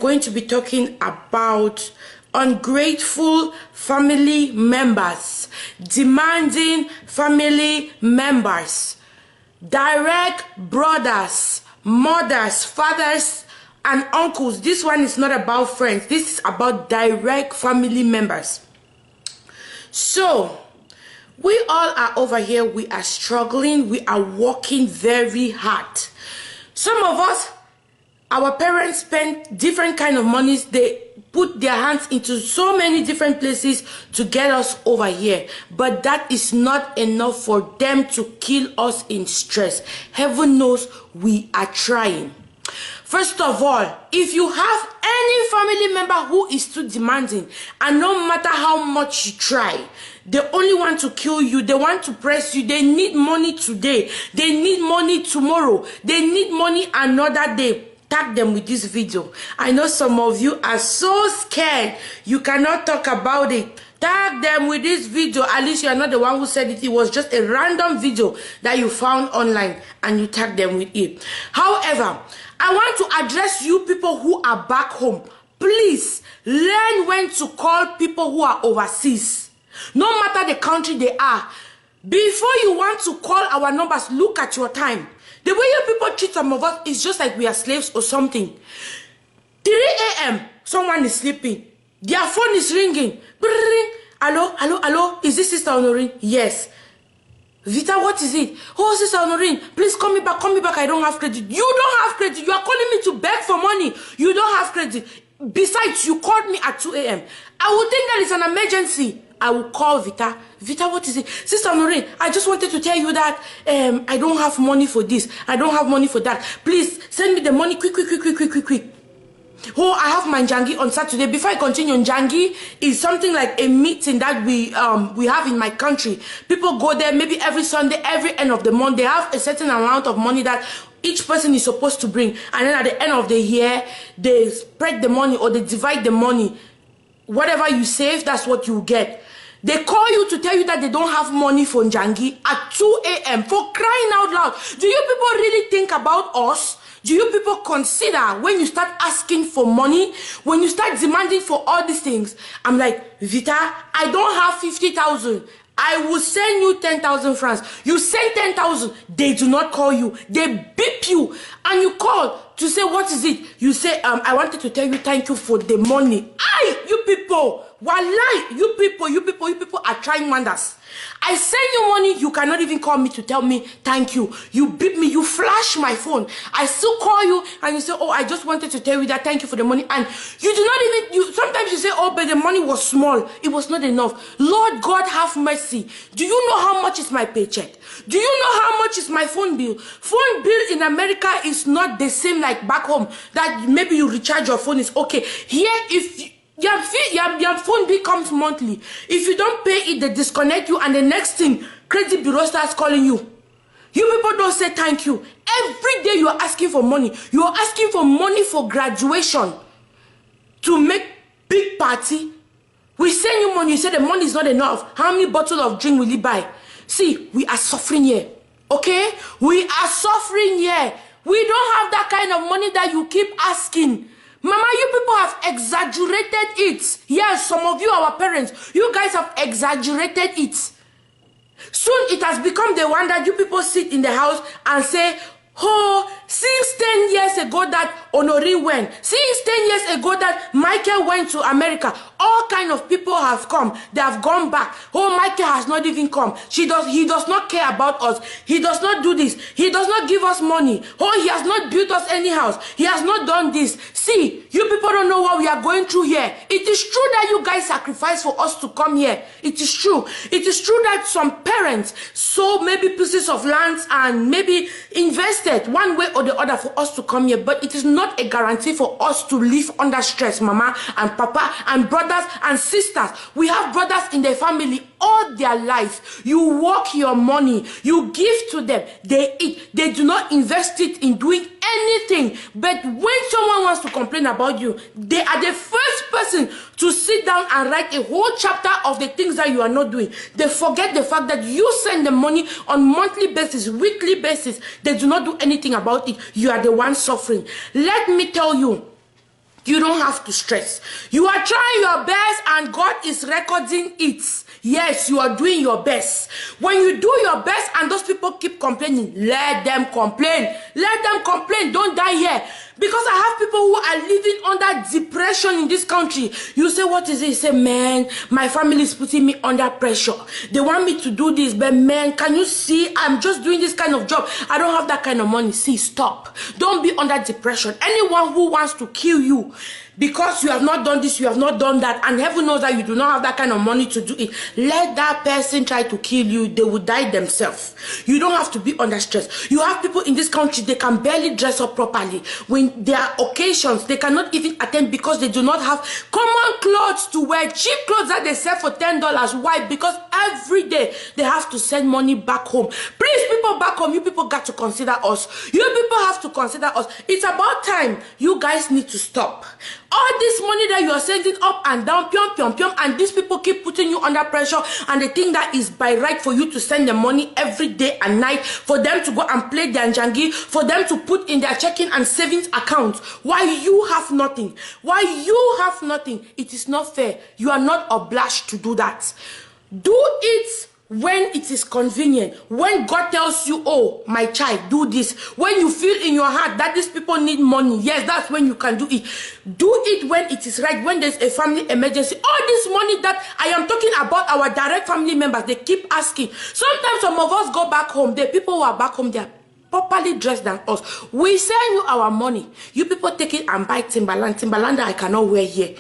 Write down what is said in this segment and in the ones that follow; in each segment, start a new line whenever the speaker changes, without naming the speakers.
going to be talking about ungrateful family members, demanding family members, direct brothers, mothers, fathers, and uncles. This one is not about friends. This is about direct family members. So, we all are over here. We are struggling. We are working very hard. Some of us, our parents spend different kind of monies. They put their hands into so many different places to get us over here. But that is not enough for them to kill us in stress. Heaven knows we are trying. First of all, if you have any family member who is too demanding, and no matter how much you try, they only want to kill you, they want to press you, they need money today, they need money tomorrow, they need money another day, tag them with this video. I know some of you are so scared, you cannot talk about it. Tag them with this video. At least you are not the one who said it. It was just a random video that you found online and you tag them with it. However, I want to address you people who are back home. Please learn when to call people who are overseas. No matter the country they are. Before you want to call our numbers, look at your time. The way you people treat some of us is just like we are slaves or something. 3 a.m. someone is sleeping. Their phone is ringing. Ring. Hello, hello, hello. Is this Sister Honorine? Yes. Vita, what is it? Oh, Sister Honorine, please call me back. Call me back. I don't have credit. You don't have credit. You are calling me to beg for money. You don't have credit. Besides, you called me at 2 a.m. I would think that it's an emergency. I will call Vita. Vita, what is it? Sister Honorine, I just wanted to tell you that I don't have money for this. I don't have money for that. Please send me the money quick, quick, quick, quick, quick, quick, quick. Oh, I have my Njangi on Saturday. Before I continue, Njangi is something like a meeting that we have in my country. People go there maybe every Sunday, every end of the month. They have a certain amount of money that each person is supposed to bring. And then at the end of the year, they spread the money or they divide the money. Whatever you save, that's what you get. They call you to tell you that they don't have money for Njangi at 2 a.m. for crying out loud. Do you people really think about us? Do you people consider when you start asking for money, when you start demanding for all these things? I'm like, Vita, I don't have 50,000. I will send you 10,000 francs. You send 10,000. They do not call you. They beep you. And you call to say, what is it? You say, I wanted to tell you thank you for the money. Aye, you people. Wallahi, you people are trying wonders. I send you money, you cannot even call me to tell me thank you. You beep me, you flash my phone. I still call you and you say, oh, I just wanted to tell you that thank you for the money. And you do not even, sometimes you say, oh, but the money was small. It was not enough. Lord God have mercy. Do you know how much is my paycheck? Do you know how much is my phone bill? Phone bill in America is not the same like back home. That maybe you recharge your phone is okay. Here, if your phone bill comes monthly. If you don't pay it, they disconnect you, and the next thing, credit bureau starts calling you. You people don't say thank you. Every day you are asking for money. You are asking for money for graduation to make big party. We send you money. You say the money is not enough. How many bottles of drink will you buy? See, we are suffering here. Okay? We are suffering here. We don't have that kind of money that you keep asking. Mama, you people have exaggerated it. Yes, some of you, our parents, you guys have exaggerated it. Soon it has become the one that you people sit in the house and say, oh, since 10 years ago that Honorine went, since 10 years ago that Michael went to America, all kind of people have come. They have gone back. Oh, Michael has not even come. He does not care about us. He does not do this. He does not give us money. Oh, he has not built us any house. He has not done this. See, you people don't know what we are going through here. It is true that you guys sacrifice for us to come here. It is true. It is true that some parents sold maybe pieces of land and maybe invested one way or the other for us to come here. But it is not a guarantee for us to live under stress, Mama and Papa and brothers and sisters. We have brothers in the family all their life. You work your money, you give to them, they eat. They do not invest it in doing anything. But when someone wants to complain about you, they are the first person to sit down and write a whole chapter of the things that you are not doing. They forget the fact that you send the money on monthly basis, weekly basis. They do not do anything about it. You are the one suffering. Let me tell you, You don't have to stress. You are trying your best and God is recording it. Yes, you are doing your best. When you do your best and those people keep complaining, let them complain. Let them complain. Don't die here. Because I have people who are living under depression in this country. You say, what is it? You say, man, my family is putting me under pressure. They want me to do this, but man, can you see? I'm just doing this kind of job. I don't have that kind of money. See, stop. Don't be under depression. Anyone who wants to kill you because you have not done this, you have not done that, and heaven knows that you do not have that kind of money to do it, let that person try to kill you. They will die themselves. You don't have to be under stress. You have people in this country, they can barely dress up properly. When there are occasions, they cannot even attend because they do not have common clothes to wear, cheap clothes that they sell for $10. Why? Because every day they have to send money back home. Please, people back home, you people got to consider us. You people have to consider us. It's about time. You guys need to stop. All this money that you are sending up and down, pium, and these people keep putting you under pressure, and they think that is by right for you to send them money every day and night, for them to go and play their njangi, for them to put in their checking and savings accounts. Why you have nothing? Why you have nothing? It is not fair. You are not obliged to do that. Do it when it is convenient. When God tells you, oh, my child, do this. When you feel in your heart that these people need money, yes, that's when you can do it. Do it when it is right, when there's a family emergency. All this money that I am talking about, our direct family members, they keep asking. Sometimes some of us go back home. The people who are back home, they are properly dressed than us. We send you our money. You people take it and buy Timberland. Timberland that I cannot wear here.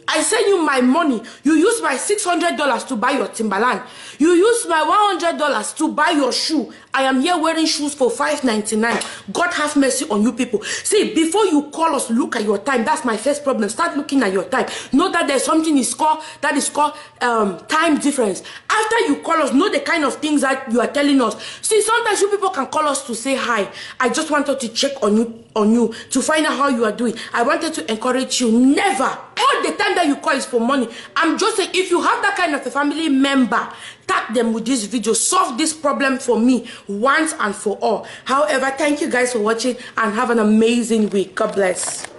I send you my money. You use my $600 to buy your Timberland. You use my $100 to buy your shoe. I am here wearing shoes for $5.99. God have mercy on you people. See, before you call us, look at your time. That's my first problem. Start looking at your time. Know that there's something is called time difference. After you call us, know the kind of things that you are telling us. See, sometimes you people can call us to say hi. I just wanted to check on you to find out how you are doing. I wanted to encourage you. Never. All the time that you call is for money. I'm just saying, if you have that kind of a family member, tag them with this video. Solve this problem for me once and for all. However, thank you guys for watching and have an amazing week. God bless.